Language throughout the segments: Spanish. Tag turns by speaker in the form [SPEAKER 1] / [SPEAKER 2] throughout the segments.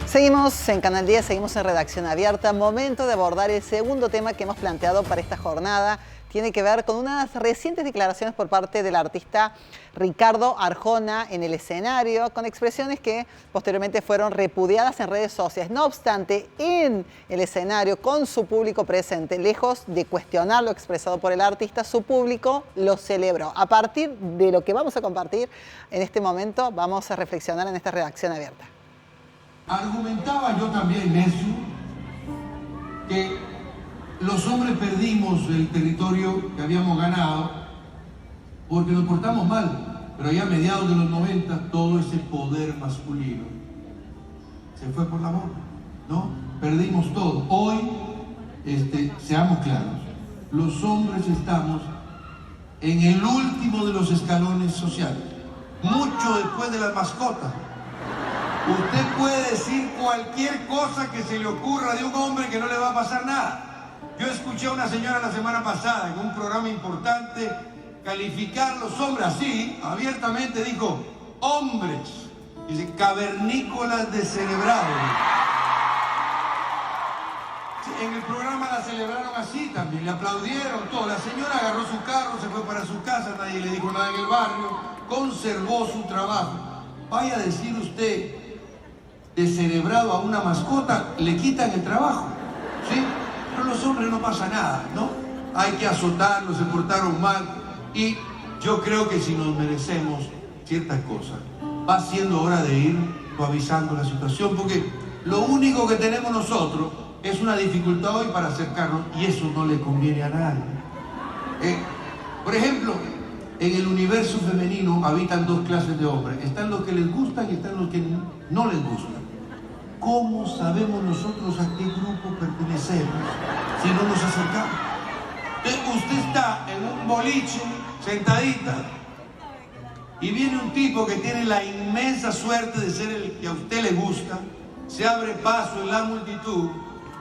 [SPEAKER 1] Seguimos en Canal 10, seguimos en Redacción Abierta. Momento de abordar el segundo tema que hemos planteado para esta jornada. Tiene que ver con unas recientes declaraciones por parte del artista Ricardo Arjona en el escenario, con expresiones que posteriormente fueron repudiadas en redes sociales. No obstante, en el escenario, con su público presente, lejos de cuestionar lo expresado por el artista, su público lo celebró. A partir de lo que vamos a compartir en este momento, vamos a reflexionar en esta Redacción Abierta.
[SPEAKER 2] Argumentaba yo también eso, que los hombres perdimos el territorio que habíamos ganado porque nos portamos mal, pero ya a mediados de los 90 todo ese poder masculino se fue por la borda, ¿no? Perdimos todo. Hoy, seamos claros, los hombres estamos en el último de los escalones sociales, mucho después de las mascotas. Usted puede decir cualquier cosa que se le ocurra de un hombre que no le va a pasar nada. Yo escuché a una señora la semana pasada en un programa importante calificar a los hombres así, abiertamente dijo, hombres, dice, cavernícolas descerebrados. En el programa la celebraron así también, le aplaudieron todo. La señora agarró su carro, se fue para su casa, nadie le dijo nada en el barrio, conservó su trabajo. Vaya a decir usted, descerebrado a una mascota, le quitan el trabajo, ¿sí? Pero los hombres no pasa nada, ¿no? Hay que azotarlos, se portaron mal, y yo creo que si nos merecemos ciertas cosas, va siendo hora de ir suavizando la situación, porque lo único que tenemos nosotros es una dificultad hoy para acercarnos, y eso no le conviene a nadie. Por ejemplo, en el universo femenino habitan dos clases de hombres. Están los que les gustan y están los que no les gustan. ¿Cómo sabemos nosotros a qué grupo pertenecemos si no nos acercamos? Usted está en un boliche, sentadita, y viene un tipo que tiene la inmensa suerte de ser el que a usted le gusta, se abre paso en la multitud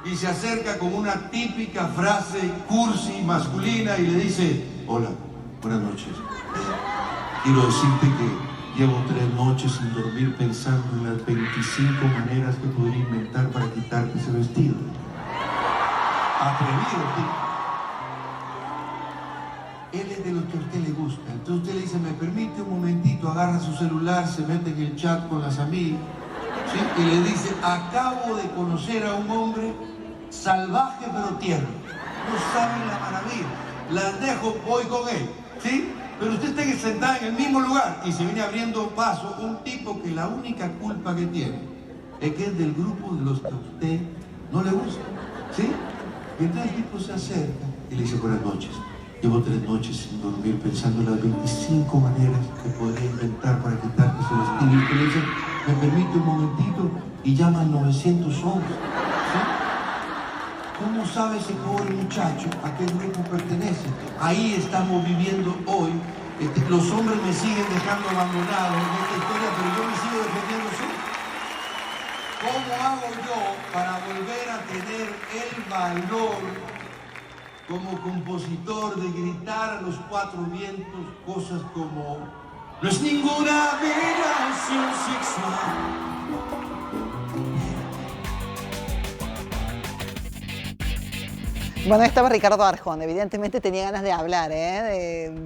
[SPEAKER 2] y se acerca con una típica frase cursi masculina y le dice, hola, buenas noches. Quiero decirte que llevo 3 noches sin dormir pensando en las 25 maneras que podría inventar para quitarte ese vestido. Atrevido, tío. Él es de los que a usted le gusta. Entonces usted le dice, me permite un momentito, agarra su celular, se mete en el chat con las amigas, ¿sí? Y le dice, acabo de conocer a un hombre salvaje pero tierno. No saben la maravilla. Las dejo, voy con él, ¿sí? Pero usted está sentada en el mismo lugar y se viene abriendo paso un tipo que la única culpa que tiene es que es del grupo de los que a usted no le gusta, ¿sí? Y entonces el tipo se acerca y le dice, buenas noches. Llevo 3 noches sin dormir pensando en las 25 maneras que podría inventar para quitarte ese vestido. Y usted le dice, me permite un momentito, y llama al 911, ¿sí? ¿Cómo sabe ese pobre muchacho a qué grupo pertenece? Ahí estamos viviendo hoy. Los hombres me siguen dejando abandonado en esta historia, pero yo me sigo defendiendo solo. ¿Cómo hago yo para volver a tener el valor como compositor de gritar a los 4 vientos cosas como no es ninguna violación sexual?
[SPEAKER 1] Bueno, estaba Ricardo Arjona, evidentemente tenía ganas de hablar,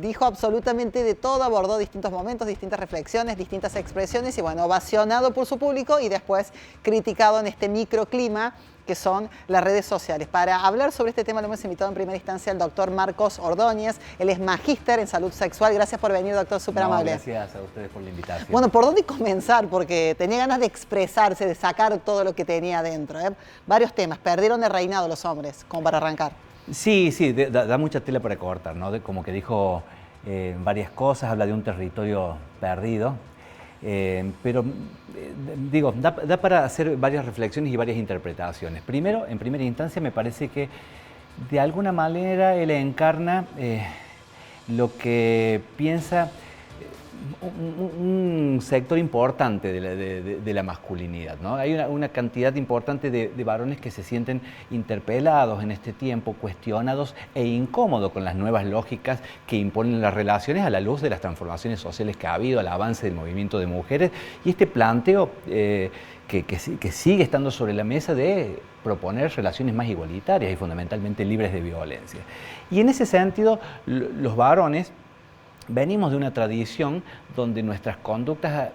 [SPEAKER 1] dijo absolutamente de todo, abordó distintos momentos, distintas reflexiones, distintas expresiones y bueno, ovacionado por su público y después criticado en este microclima que son las redes sociales. Para hablar sobre este tema lo hemos invitado en primera instancia al doctor Marcos Ordóñez, él es magíster en salud sexual. Gracias por venir, doctor, súper amable.
[SPEAKER 3] Gracias a ustedes por la invitación.
[SPEAKER 1] Bueno, ¿por dónde comenzar? Porque tenía ganas de expresarse, de sacar todo lo que tenía adentro. Varios temas, perdieron el reinado los hombres, como para arrancar.
[SPEAKER 3] Sí, da mucha tela para cortar, ¿no? Como que dijo varias cosas, habla de un territorio perdido. Pero digo, da para hacer varias reflexiones y varias interpretaciones. Primero, en primera instancia, me parece que de alguna manera él encarna lo que piensa un sector importante de la masculinidad, ¿no? Hay una cantidad importante de varones que se sienten interpelados en este tiempo, cuestionados e incómodos con las nuevas lógicas que imponen las relaciones a la luz de las transformaciones sociales que ha habido, al avance del movimiento de mujeres y este planteo que sigue estando sobre la mesa de proponer relaciones más igualitarias y fundamentalmente libres de violencia. Y en ese sentido, los varones venimos de una tradición donde nuestras conductas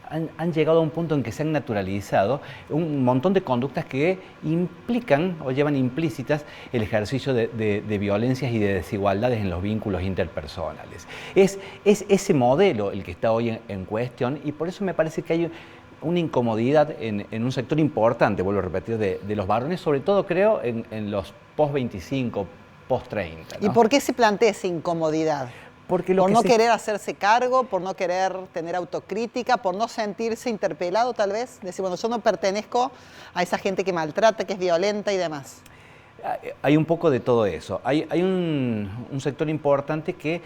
[SPEAKER 3] han llegado a un punto en que se han naturalizado un montón de conductas que implican o llevan implícitas el ejercicio de violencias y de desigualdades en los vínculos interpersonales. Es ese modelo el que está hoy en cuestión y por eso me parece que hay una incomodidad en un sector importante, vuelvo a repetir, de los varones, sobre todo creo en los post-25, post-30, ¿no?
[SPEAKER 1] ¿Y por qué se plantea esa incomodidad?
[SPEAKER 3] Porque
[SPEAKER 1] por no querer hacerse cargo, por no querer tener autocrítica, por no sentirse interpelado tal vez, decir, bueno, yo no pertenezco a esa gente que maltrata, que es violenta y demás.
[SPEAKER 3] Hay un poco de todo eso. Hay un sector importante que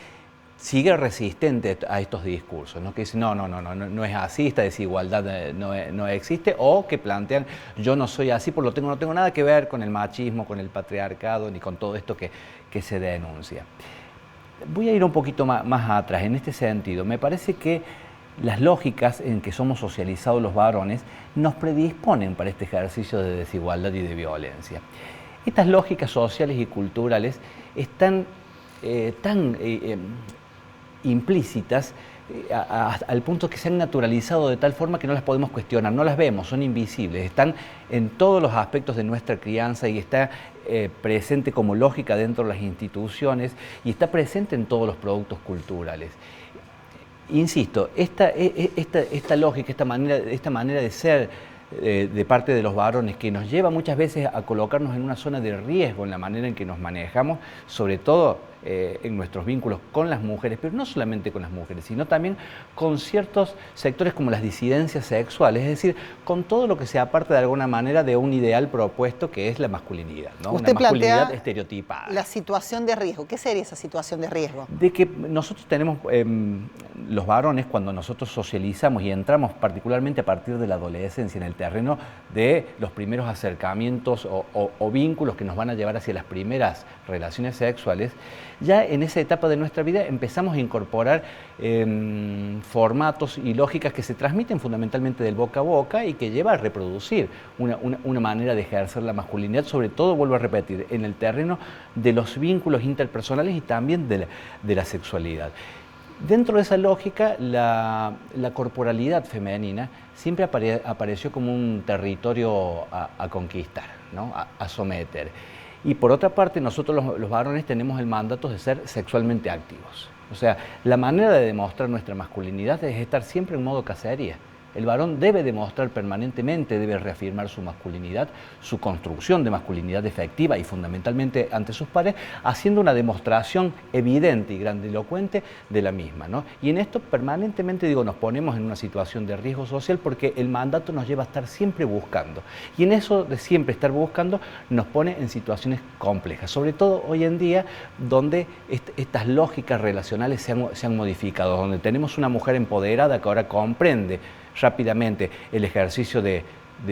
[SPEAKER 3] sigue resistente a estos discursos, ¿no? Que dicen, no es así, esta desigualdad no existe, o que plantean, yo no soy así, por lo tanto no tengo nada que ver con el machismo, con el patriarcado, ni con todo esto que se denuncia. Voy a ir un poquito más atrás, en este sentido. Me parece que las lógicas en que somos socializados los varones nos predisponen para este ejercicio de desigualdad y de violencia. Estas lógicas sociales y culturales están tan implícitas al punto que se han naturalizado de tal forma que no las podemos cuestionar, no las vemos, son invisibles, están en todos los aspectos de nuestra crianza y está presente como lógica dentro de las instituciones y está presente en todos los productos culturales. Insisto, esta lógica, esta manera de ser de parte de los varones que nos lleva muchas veces a colocarnos en una zona de riesgo en la manera en que nos manejamos, sobre todo en nuestros vínculos con las mujeres, pero no solamente con las mujeres, sino también con ciertos sectores como las disidencias sexuales, es decir, con todo lo que se aparte de alguna manera de un ideal propuesto que es la masculinidad, ¿no?
[SPEAKER 1] Usted
[SPEAKER 3] una masculinidad
[SPEAKER 1] plantea
[SPEAKER 3] estereotipada.
[SPEAKER 1] La situación de riesgo. ¿Qué sería esa situación de riesgo?
[SPEAKER 3] De que nosotros tenemos, los varones, cuando nosotros socializamos y entramos particularmente a partir de la adolescencia en el terreno de los primeros acercamientos o vínculos que nos van a llevar hacia las primeras relaciones sexuales, ya en esa etapa de nuestra vida empezamos a incorporar formatos y lógicas que se transmiten fundamentalmente del boca a boca y que lleva a reproducir una manera de ejercer la masculinidad, sobre todo, vuelvo a repetir, en el terreno de los vínculos interpersonales y también de la sexualidad. Dentro de esa lógica, la corporalidad femenina siempre apareció como un territorio a conquistar, ¿no? a someter. Y por otra parte, nosotros los varones tenemos el mandato de ser sexualmente activos. O sea, la manera de demostrar nuestra masculinidad es estar siempre en modo cacería. El varón debe demostrar permanentemente, debe reafirmar su masculinidad, su construcción de masculinidad efectiva y fundamentalmente ante sus pares, haciendo una demostración evidente y grandilocuente de la misma, ¿no? Y en esto permanentemente, nos ponemos en una situación de riesgo social porque el mandato nos lleva a estar siempre buscando. Y en eso de siempre estar buscando nos pone en situaciones complejas, sobre todo hoy en día donde estas lógicas relacionales se han modificado, donde tenemos una mujer empoderada que ahora comprende rápidamente el ejercicio de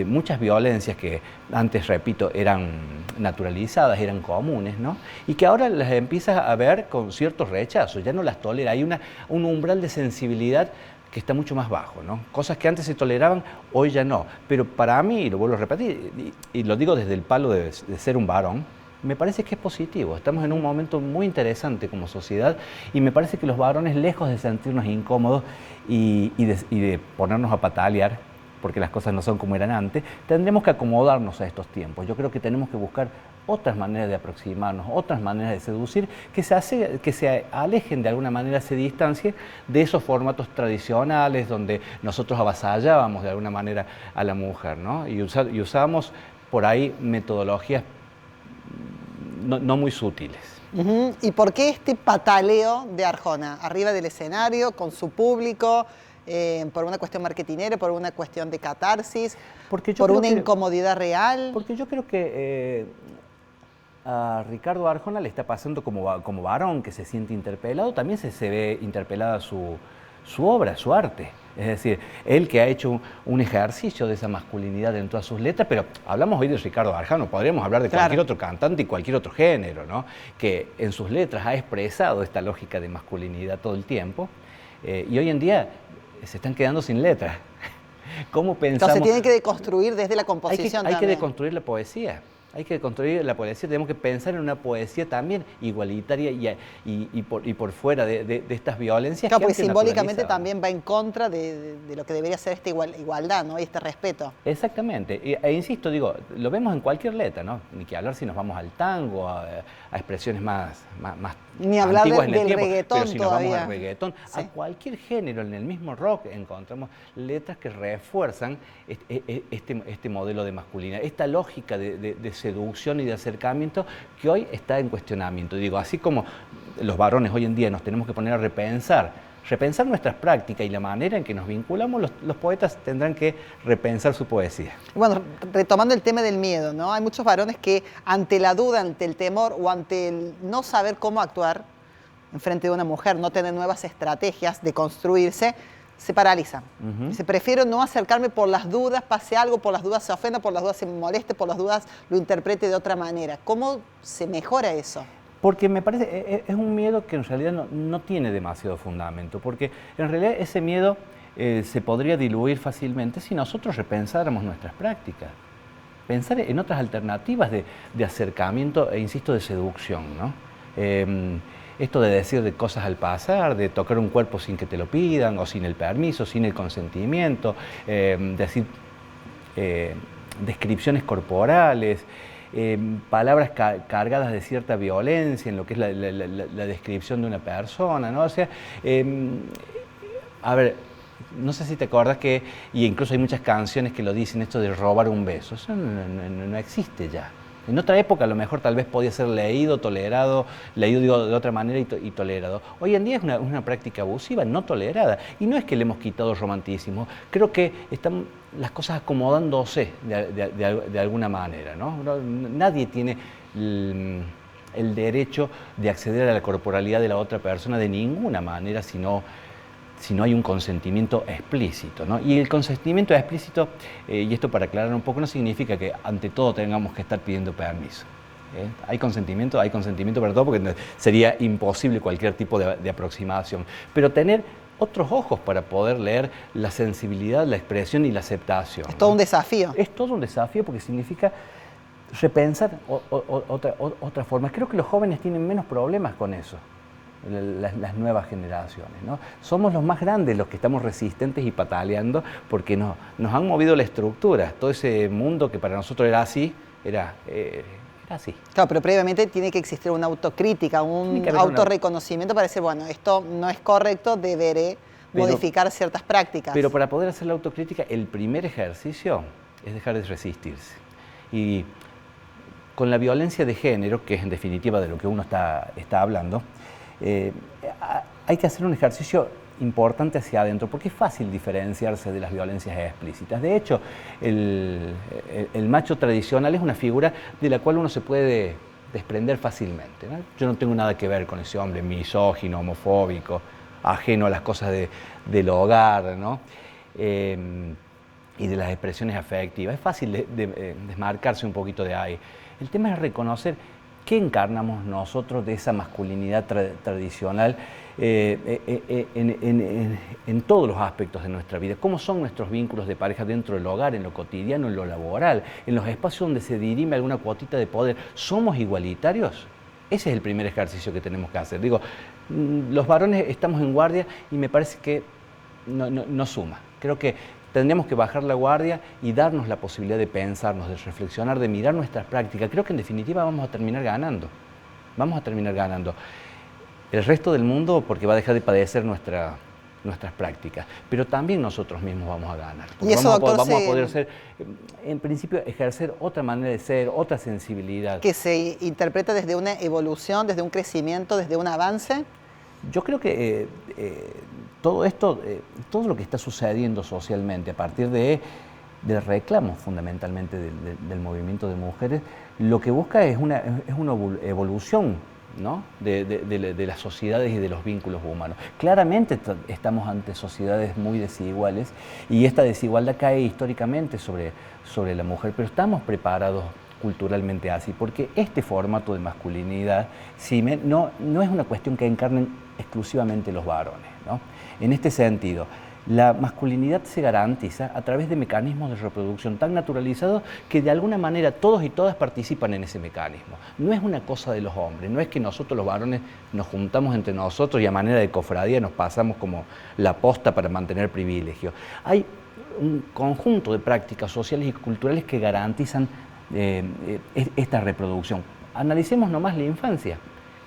[SPEAKER 3] muchas violencias que antes, repito, eran naturalizadas, eran comunes, ¿no? Y que ahora las empiezas a ver con ciertos rechazos, ya no las tolera, hay un umbral de sensibilidad que está mucho más bajo, ¿no? Cosas que antes se toleraban, hoy ya no. Pero para mí, lo vuelvo a repetir, y lo digo desde el palo de ser un varón, me parece que es positivo. Estamos en un momento muy interesante como sociedad y me parece que los varones, lejos de sentirnos incómodos y de ponernos a patalear, porque las cosas no son como eran antes, tendremos que acomodarnos a estos tiempos. Yo creo que tenemos que buscar otras maneras de aproximarnos, otras maneras de seducir, que se alejen de alguna manera, se distancien de esos formatos tradicionales donde nosotros avasallábamos de alguna manera a la mujer, ¿no? Y usábamos por ahí metodologías no muy sutiles.
[SPEAKER 1] ¿Y por qué este pataleo de Arjona? Arriba del escenario, con su público, por una cuestión marketinera, por una cuestión de catarsis, por una incomodidad real.
[SPEAKER 3] Porque yo creo que a Ricardo Arjona le está pasando como varón que se siente interpelado, también se ve interpelada su obra, su arte. Es decir, él que ha hecho un ejercicio de esa masculinidad en todas sus letras, pero hablamos hoy de Ricardo Arjona, podríamos hablar de cualquier otro cantante y cualquier otro género, ¿no? Que en sus letras ha expresado esta lógica de masculinidad todo el tiempo, y hoy en día se están quedando sin letras. ¿Cómo pensamos?
[SPEAKER 1] Entonces tienen que deconstruir desde la composición
[SPEAKER 3] Hay que
[SPEAKER 1] también.
[SPEAKER 3] deconstruir la poesía. Hay que construir la poesía, tenemos que pensar en una poesía también igualitaria y por fuera de estas violencias.
[SPEAKER 1] Claro,
[SPEAKER 3] que
[SPEAKER 1] porque
[SPEAKER 3] han
[SPEAKER 1] simbólicamente
[SPEAKER 3] naturalizado.
[SPEAKER 1] también va en contra de lo que debería ser esta igualdad, ¿no? Y este respeto.
[SPEAKER 3] Exactamente, e insisto, digo, lo vemos en cualquier letra, ¿no? Ni que hablar si nos vamos al tango, a expresiones más
[SPEAKER 1] Ni hablar
[SPEAKER 3] antiguas
[SPEAKER 1] del
[SPEAKER 3] en el tiempo,
[SPEAKER 1] reggaetón
[SPEAKER 3] pero si nos vamos
[SPEAKER 1] todavía.
[SPEAKER 3] al reggaetón,
[SPEAKER 1] Sí.
[SPEAKER 3] a cualquier género, en el mismo rock encontramos letras que refuerzan este modelo de masculinidad, esta lógica de seducción y de acercamiento que hoy está en cuestionamiento. Digo, así como los varones hoy en día nos tenemos que poner a repensar nuestras prácticas y la manera en que nos vinculamos, los poetas tendrán que repensar su poesía.
[SPEAKER 1] Bueno, retomando el tema del miedo, ¿no? Hay muchos varones que ante la duda, ante el temor o ante el no saber cómo actuar en frente de una mujer, no tener nuevas estrategias de construirse, se paralizan. Se prefiero no acercarme por las dudas, pase algo, por las dudas se ofenda, por las dudas se moleste, por las dudas lo interprete de otra manera. ¿Cómo se mejora eso?
[SPEAKER 3] Porque me parece, es un miedo que en realidad no tiene demasiado fundamento, porque en realidad ese miedo se podría diluir fácilmente si nosotros repensáramos nuestras prácticas. Pensar en otras alternativas de acercamiento e, insisto, de seducción, ¿no? Esto de decir de cosas al pasar, de tocar un cuerpo sin que te lo pidan, o sin el permiso, sin el consentimiento, decir descripciones corporales, palabras cargadas de cierta violencia en lo que es la descripción de una persona, ¿no? O sea, a ver, no sé si te acuerdas que, y incluso hay muchas canciones que lo dicen, esto de robar un beso, eso no existe ya. En otra época a lo mejor tal vez podía ser leído, tolerado, leído digo, de otra manera y tolerado. Hoy en día es una práctica abusiva, no tolerada. Y no es que le hemos quitado romanticismo, creo que están las cosas acomodándose de alguna manera, ¿no? Nadie tiene el derecho de acceder a la corporalidad de la otra persona de ninguna manera, si no hay un consentimiento explícito, ¿no? Y el consentimiento explícito, y esto para aclarar un poco, no significa que ante todo tengamos que estar pidiendo permiso. Hay consentimiento para todo, porque sería imposible cualquier tipo de aproximación. Pero tener otros ojos para poder leer la sensibilidad, la expresión y la aceptación.
[SPEAKER 1] Es todo un desafío.
[SPEAKER 3] Es todo un desafío porque significa repensar otra forma. Creo que los jóvenes tienen menos problemas con eso. Las nuevas generaciones, ¿no? Somos los más grandes los que estamos resistentes y pataleando porque nos han movido la estructura. Todo ese mundo que para nosotros era así, era así.
[SPEAKER 1] Claro, pero previamente tiene que existir una autocrítica, un autorreconocimiento para decir, bueno, esto no es correcto, deberé modificar ciertas prácticas.
[SPEAKER 3] Pero para poder hacer la autocrítica, el primer ejercicio es dejar de resistirse. Y con la violencia de género, que es en definitiva de lo que uno está hablando, hay que hacer un ejercicio importante hacia adentro, porque es fácil diferenciarse de las violencias explícitas. De hecho, el macho tradicional es una figura de la cual uno se puede desprender fácilmente, ¿no? Yo no tengo nada que ver con ese hombre misógino, homofóbico, ajeno a las cosas del hogar, ¿no? Y de las expresiones afectivas. Es fácil desmarcarse un poquito de ahí. El tema es reconocer ¿qué encarnamos nosotros de esa masculinidad tradicional en todos los aspectos de nuestra vida? ¿Cómo son nuestros vínculos de pareja dentro del hogar, en lo cotidiano, en lo laboral, en los espacios donde se dirime alguna cuotita de poder? ¿Somos igualitarios? Ese es el primer ejercicio que tenemos que hacer. Digo, los varones estamos en guardia y me parece que no suma. Creo que tendríamos que bajar la guardia y darnos la posibilidad de pensarnos, de reflexionar, de mirar nuestras prácticas. Creo que en definitiva vamos a terminar ganando. Vamos a terminar ganando. El resto del mundo porque va a dejar de padecer nuestras prácticas, pero también nosotros mismos vamos a ganar.
[SPEAKER 1] Y eso, doctor,
[SPEAKER 3] vamos a poder ser, en principio, ejercer otra manera de ser, otra sensibilidad.
[SPEAKER 1] Que se interpreta desde una evolución, desde un crecimiento, desde un avance.
[SPEAKER 3] Yo creo que todo esto, todo lo que está sucediendo socialmente a partir de del reclamo fundamentalmente del movimiento de mujeres, lo que busca es una evolución, ¿no?, de las sociedades y de los vínculos humanos. Claramente estamos ante sociedades muy desiguales y esta desigualdad cae históricamente sobre la mujer, pero estamos preparados culturalmente así, porque este formato de masculinidad no es una cuestión que encarnen exclusivamente los varones, ¿no? En este sentido, la masculinidad se garantiza a través de mecanismos de reproducción tan naturalizados que de alguna manera todos y todas participan en ese mecanismo. No es una cosa de los hombres, no es que nosotros los varones nos juntamos entre nosotros y a manera de cofradía nos pasamos como la posta para mantener privilegios. Hay un conjunto de prácticas sociales y culturales que garantizan esta reproducción. Analicemos nomás la infancia.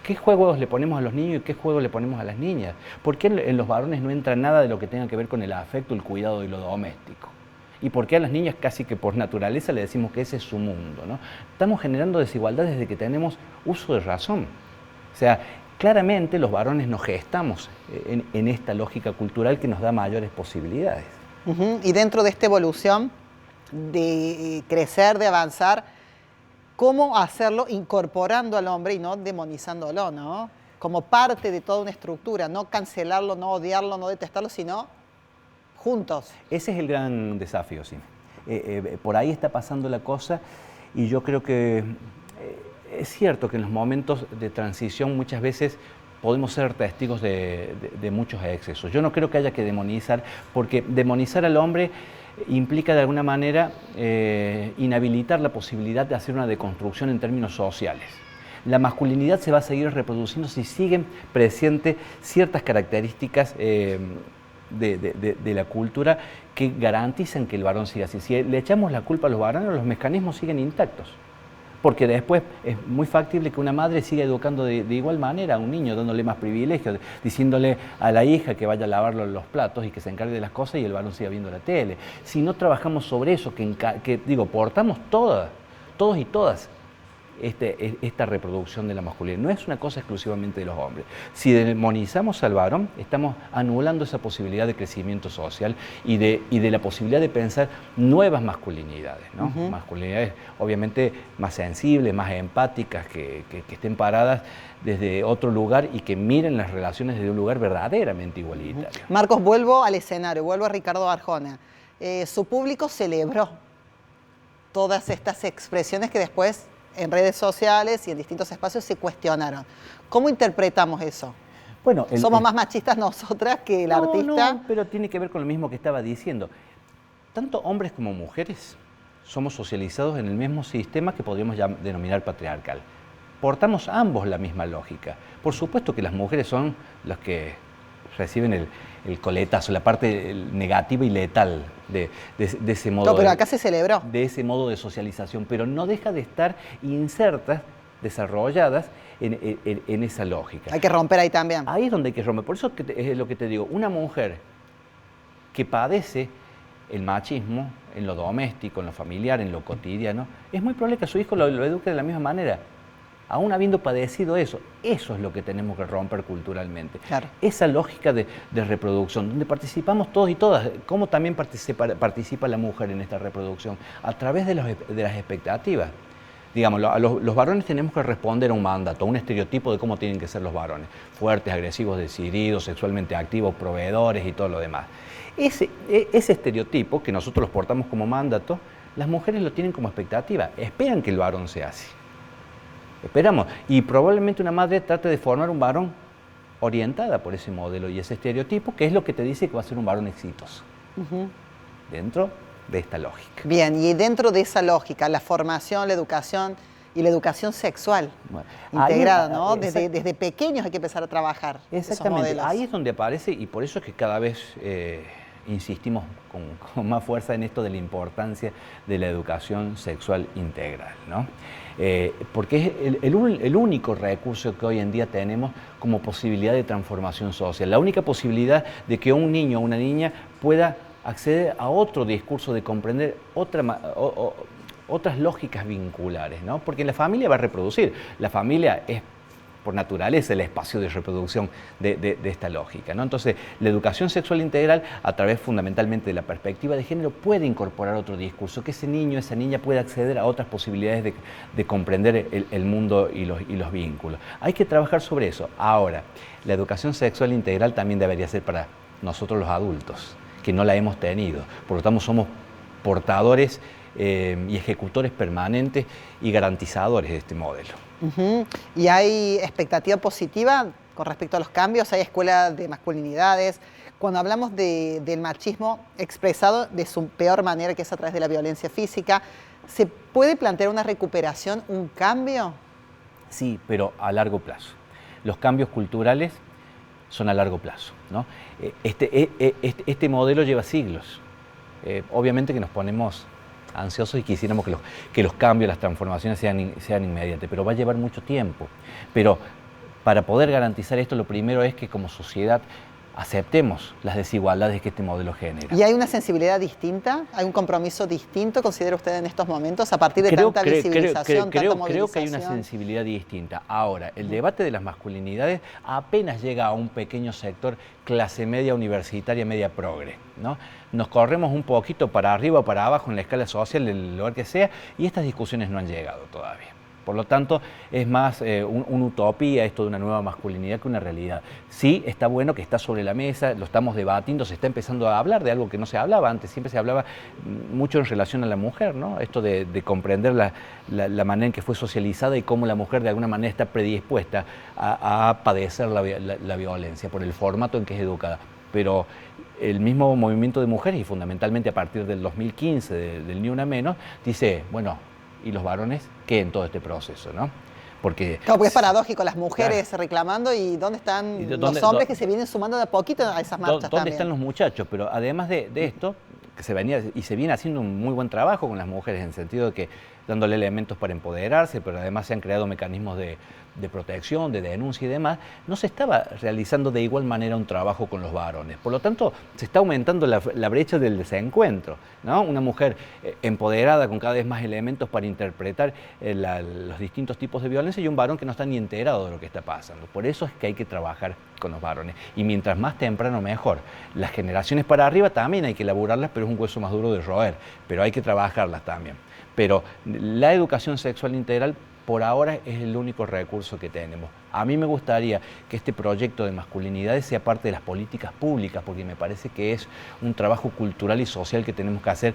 [SPEAKER 3] ¿Qué juegos le ponemos a los niños y qué juegos le ponemos a las niñas? ¿Por qué en los varones no entra nada de lo que tenga que ver con el afecto, el cuidado y lo doméstico? ¿Y por qué a las niñas casi que por naturaleza le decimos que ese es su mundo, ¿no? Estamos generando desigualdad desde que tenemos uso de razón. O sea, claramente los varones nos gestamos en esta lógica cultural que nos da mayores posibilidades.
[SPEAKER 1] Y dentro de esta evolución de crecer, de avanzar, ¿cómo hacerlo incorporando al hombre y no demonizándolo, ¿no? Como parte de toda una estructura, no cancelarlo, no odiarlo, no detestarlo, sino juntos.
[SPEAKER 3] Ese es el gran desafío, sí. Por ahí está pasando la cosa y yo creo que es cierto que en los momentos de transición muchas veces podemos ser testigos de muchos excesos. Yo no creo que haya que demonizar, porque demonizar al hombre implica de alguna manera inhabilitar la posibilidad de hacer una deconstrucción en términos sociales. La masculinidad se va a seguir reproduciendo si siguen presentes ciertas características de la cultura que garantizan que el varón siga así. Si le echamos la culpa a los varones, los mecanismos siguen intactos. Porque después es muy factible que una madre siga educando de igual manera a un niño, dándole más privilegios, diciéndole a la hija que vaya a lavar los platos y que se encargue de las cosas y el varón siga viendo la tele. Si no trabajamos sobre eso, portamos todos y todas esta reproducción de la masculinidad. No es una cosa exclusivamente de los hombres. Si demonizamos al varón, estamos anulando esa posibilidad de crecimiento social y de la posibilidad de pensar nuevas masculinidades, ¿no? Masculinidades obviamente más sensibles, más empáticas, que estén paradas desde otro lugar y que miren las relaciones desde un lugar verdaderamente igualitario.
[SPEAKER 1] Marcos, vuelvo al escenario, vuelvo a Ricardo Arjona. Su público celebró todas estas expresiones que después en redes sociales y en distintos espacios se cuestionaron. ¿Cómo interpretamos eso?
[SPEAKER 3] Bueno,
[SPEAKER 1] ¿Somos más machistas nosotras que el artista?
[SPEAKER 3] No, pero tiene que ver con lo mismo que estaba diciendo. Tanto hombres como mujeres somos socializados en el mismo sistema que podríamos denominar patriarcal. Portamos ambos la misma lógica. Por supuesto que las mujeres son las que reciben el coletazo, la parte negativa y letal de ese modo.
[SPEAKER 1] No, pero acá se celebró.
[SPEAKER 3] De ese modo de socialización, pero no deja de estar insertas, desarrolladas en esa lógica.
[SPEAKER 1] Hay que romper ahí también.
[SPEAKER 3] Ahí es donde hay que romper. Por eso es lo que te digo, una mujer que padece el machismo en lo doméstico, en lo familiar, en lo cotidiano, es muy probable que a su hijo lo eduque de la misma manera. Aún habiendo padecido eso es lo que tenemos que romper culturalmente.
[SPEAKER 1] Claro.
[SPEAKER 3] Esa lógica de reproducción, donde participamos todos y todas. ¿Cómo también participa la mujer en esta reproducción? A través de las expectativas. Digamos, los varones tenemos que responder a un mandato, a un estereotipo de cómo tienen que ser los varones. Fuertes, agresivos, decididos, sexualmente activos, proveedores y todo lo demás. Ese estereotipo, que nosotros los portamos como mandato, las mujeres lo tienen como expectativa. Esperan que el varón sea así. Esperamos. Y probablemente una madre trate de formar un varón orientada por ese modelo y ese estereotipo, que es lo que te dice que va a ser un varón exitoso. Dentro de esta lógica.
[SPEAKER 1] Bien, y dentro de esa lógica, la formación, la educación y la educación sexual integrada, ¿no? Desde pequeños hay que empezar a trabajar esos modelos.
[SPEAKER 3] Ahí es donde aparece, y por eso es que cada vez insistimos con más fuerza en esto de la importancia de la educación sexual integral, ¿no? Porque es el único recurso que hoy en día tenemos como posibilidad de transformación social, la única posibilidad de que un niño o una niña pueda acceder a otro discurso, de comprender otras lógicas vinculares, ¿no? Porque la familia va a reproducir, la familia es por naturaleza el espacio de reproducción de esta lógica, ¿no? Entonces, la educación sexual integral, a través fundamentalmente de la perspectiva de género, puede incorporar otro discurso, que ese niño, esa niña pueda acceder a otras posibilidades de comprender el mundo y los vínculos. Hay que trabajar sobre eso. Ahora, la educación sexual integral también debería ser para nosotros los adultos, que no la hemos tenido. Por lo tanto, somos portadores y ejecutores permanentes y garantizadores de este modelo.
[SPEAKER 1] ¿Y hay expectativa positiva con respecto a los cambios? ¿Hay escuelas de masculinidades? Cuando hablamos del machismo expresado de su peor manera, que es a través de la violencia física, ¿se puede plantear una recuperación, un cambio?
[SPEAKER 3] Sí, pero a largo plazo. Los cambios culturales son a largo plazo, ¿no? Este modelo lleva siglos. Obviamente que nos ponemos ansiosos y quisiéramos que los cambios, las transformaciones sean inmediatas, pero va a llevar mucho tiempo. Pero para poder garantizar esto, lo primero es que como sociedad aceptemos las desigualdades que este modelo genera.
[SPEAKER 1] ¿Y hay una sensibilidad distinta? ¿Hay un compromiso distinto, considera usted, en estos momentos, a partir de tanta visibilización, tanta movilización?
[SPEAKER 3] Creo que hay una sensibilidad distinta. Ahora, el debate de las masculinidades apenas llega a un pequeño sector clase media universitaria, media progre, ¿no? Nos corremos un poquito para arriba o para abajo en la escala social, del lugar que sea, y estas discusiones no han llegado todavía. Por lo tanto, es más una utopía esto de una nueva masculinidad que una realidad. Sí, está bueno que está sobre la mesa, lo estamos debatiendo, se está empezando a hablar de algo que no se hablaba antes, siempre se hablaba mucho en relación a la mujer, ¿no? Esto de comprender la manera en que fue socializada y cómo la mujer de alguna manera está predispuesta a padecer la violencia por el formato en que es educada. Pero el mismo movimiento de mujeres, y fundamentalmente a partir del 2015, del Ni Una Menos, dice, bueno, ¿y los varones qué en todo este proceso, no? Porque
[SPEAKER 1] es paradójico, las mujeres reclamando, y ¿dónde están los hombres que se vienen sumando de a poquito a esas marchas también?
[SPEAKER 3] ¿Dónde están los muchachos? Pero además de esto, que se viene haciendo un muy buen trabajo con las mujeres, en el sentido de que dándole elementos para empoderarse, pero además se han creado mecanismos de protección, de denuncia y demás, no se estaba realizando de igual manera un trabajo con los varones. Por lo tanto, se está aumentando la brecha del desencuentro, ¿no? Una mujer empoderada con cada vez más elementos para interpretar los distintos tipos de violencia, y un varón que no está ni enterado de lo que está pasando. Por eso es que hay que trabajar con los varones. Y mientras más temprano, mejor. Las generaciones para arriba también hay que elaborarlas, pero es un hueso más duro de roer. Pero hay que trabajarlas también. Pero la educación sexual integral por ahora es el único recurso que tenemos. A mí me gustaría que este proyecto de masculinidades sea parte de las políticas públicas, porque me parece que es un trabajo cultural y social que tenemos que hacer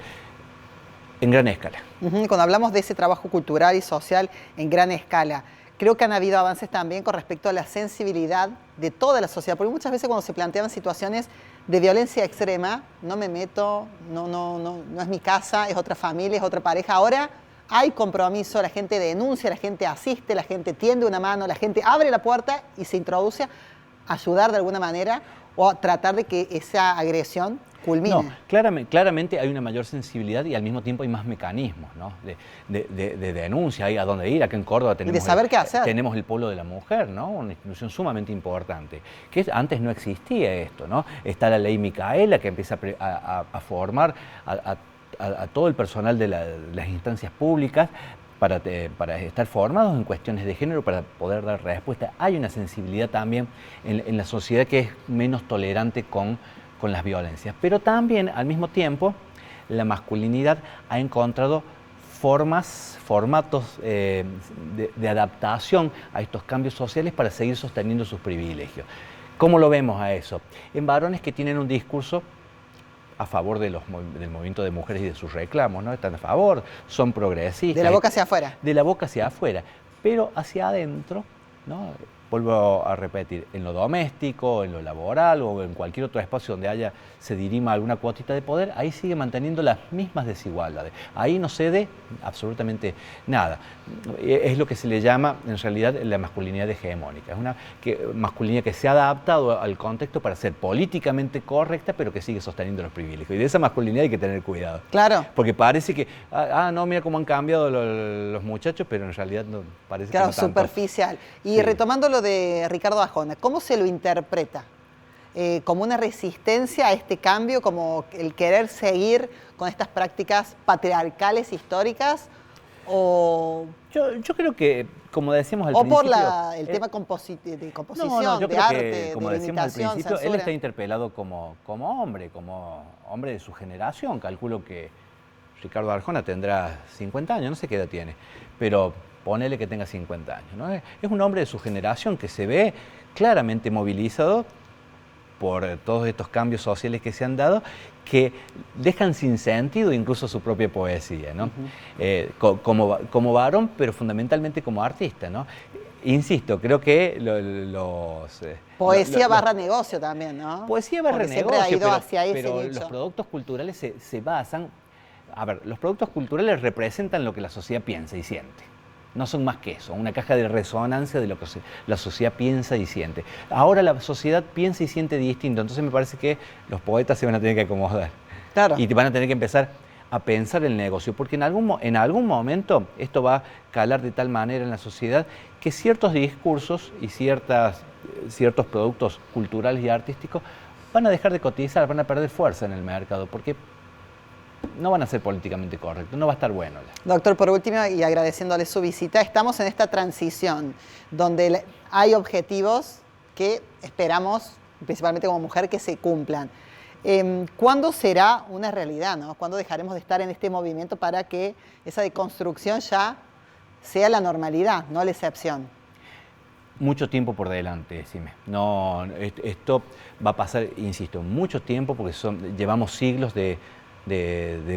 [SPEAKER 3] en gran escala.
[SPEAKER 1] Cuando hablamos de ese trabajo cultural y social en gran escala, creo que han habido avances también con respecto a la sensibilidad de toda la sociedad, porque muchas veces cuando se planteaban situaciones de violencia extrema, no me meto, no es mi casa, es otra familia, es otra pareja. Ahora hay compromiso, la gente denuncia, la gente asiste, la gente tiende una mano, la gente abre la puerta y se introduce a ayudar de alguna manera o a tratar de que esa agresión culmine.
[SPEAKER 3] No, claramente hay una mayor sensibilidad y al mismo tiempo hay más mecanismos, ¿no? de denuncia, hay a dónde ir. Acá en Córdoba tenemos,
[SPEAKER 1] de saber qué hacer.
[SPEAKER 3] Tenemos el Polo de la Mujer, ¿no? Una institución sumamente importante, que antes no existía esto, ¿no? Está la ley Micaela, que empieza a formar a todo el personal de las instancias públicas para estar formados en cuestiones de género, para poder dar respuesta. Hay una sensibilidad también en la sociedad que es menos tolerante con las violencias, pero también al mismo tiempo la masculinidad ha encontrado formatos de adaptación a estos cambios sociales para seguir sosteniendo sus privilegios. ¿Cómo lo vemos a eso? En varones que tienen un discurso a favor del movimiento de mujeres y de sus reclamos, ¿no? Están a favor, son progresistas.
[SPEAKER 1] De la boca hacia afuera.
[SPEAKER 3] De la boca hacia afuera, pero hacia adentro, ¿no? Vuelvo a repetir, en lo doméstico, en lo laboral o en cualquier otro espacio donde se dirima alguna cuotita de poder, ahí sigue manteniendo las mismas desigualdades. Ahí no cede absolutamente nada. Es lo que se le llama, en realidad, la masculinidad hegemónica. Es una masculinidad que se ha adaptado al contexto para ser políticamente correcta, pero que sigue sosteniendo los privilegios. Y de esa masculinidad hay que tener cuidado.
[SPEAKER 1] Claro.
[SPEAKER 3] Porque parece que, no, mira cómo han cambiado los muchachos, pero en realidad no parece que no tanto.
[SPEAKER 1] Superficial. Y
[SPEAKER 3] sí.
[SPEAKER 1] Retomando lo de Ricardo Arjona, ¿cómo se lo interpreta? ¿Como una resistencia a este cambio, como el querer seguir con estas prácticas patriarcales históricas? O,
[SPEAKER 3] Yo creo que, como decíamos al
[SPEAKER 1] o
[SPEAKER 3] principio...
[SPEAKER 1] por el tema de composición,
[SPEAKER 3] yo
[SPEAKER 1] de
[SPEAKER 3] creo
[SPEAKER 1] arte,
[SPEAKER 3] que, como
[SPEAKER 1] de
[SPEAKER 3] decíamos al
[SPEAKER 1] limitación,
[SPEAKER 3] principio, él
[SPEAKER 1] censura.
[SPEAKER 3] está interpelado como hombre de su generación. Calculo que Ricardo Arjona tendrá 50 años, no sé qué edad tiene, pero ponele que tenga 50 años, ¿no? Es un hombre de su generación que se ve claramente movilizado por todos estos cambios sociales que se han dado, que dejan sin sentido incluso su propia poesía, ¿no? Como varón, pero fundamentalmente como artista, ¿no? Insisto, creo que
[SPEAKER 1] Poesía barra negocio también, ¿no?
[SPEAKER 3] Poesía barra
[SPEAKER 1] Porque
[SPEAKER 3] negocio,
[SPEAKER 1] siempre ha ido
[SPEAKER 3] pero,
[SPEAKER 1] hacia ese
[SPEAKER 3] pero
[SPEAKER 1] nicho.
[SPEAKER 3] los productos culturales se basan... A ver, los productos culturales representan lo que la sociedad piensa y siente. No son más que eso, una caja de resonancia de lo que la sociedad piensa y siente. Ahora la sociedad piensa y siente distinto, entonces me parece que los poetas se van a tener que acomodar.
[SPEAKER 1] Claro.
[SPEAKER 3] Y van a tener que empezar a pensar el negocio, porque en algún momento esto va a calar de tal manera en la sociedad que ciertos discursos y ciertos productos culturales y artísticos van a dejar de cotizar, van a perder fuerza en el mercado, porque no van a ser políticamente correctos, no va a estar bueno.
[SPEAKER 1] Doctor, por último, y agradeciéndole su visita, estamos en esta transición donde hay objetivos que esperamos, principalmente como mujer, que se cumplan. ¿Cuándo será una realidad, ¿no? ¿Cuándo dejaremos de estar en este movimiento para que esa deconstrucción ya sea la normalidad, no la excepción?
[SPEAKER 3] Mucho tiempo por delante, decime. No, esto va a pasar, insisto, mucho tiempo, porque llevamos siglos de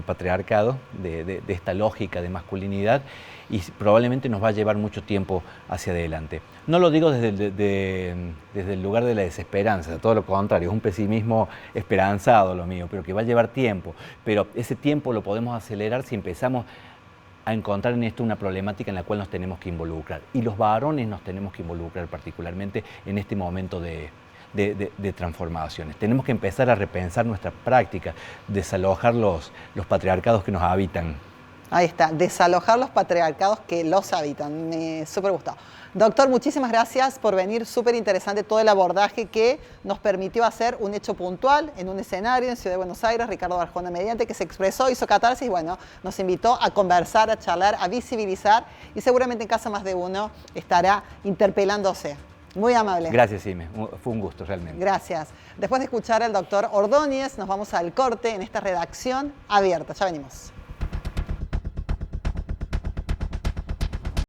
[SPEAKER 3] patriarcado, de esta lógica de masculinidad, y probablemente nos va a llevar mucho tiempo hacia adelante. No lo digo desde el lugar de la desesperanza, todo lo contrario, es un pesimismo esperanzado lo mío, pero que va a llevar tiempo. Pero ese tiempo lo podemos acelerar si empezamos a encontrar en esto una problemática en la cual nos tenemos que involucrar. Y los varones nos tenemos que involucrar particularmente en este momento de transformaciones. Tenemos que empezar a repensar nuestra práctica, desalojar los patriarcados que nos habitan.
[SPEAKER 1] Ahí está, desalojar los patriarcados que los habitan. Me súper gustó. Doctor, muchísimas gracias por venir. Súper interesante todo el abordaje que nos permitió hacer un hecho puntual en un escenario en Ciudad de Buenos Aires. Ricardo Arjona mediante, que se expresó, hizo catarsis y bueno, nos invitó a conversar, a charlar, a visibilizar y seguramente en casa más de uno estará interpelándose. Muy amable.
[SPEAKER 3] Gracias, Ime. Fue un gusto realmente.
[SPEAKER 1] Gracias. Después de escuchar al doctor Ordóñez, nos vamos al corte en esta redacción abierta. Ya venimos.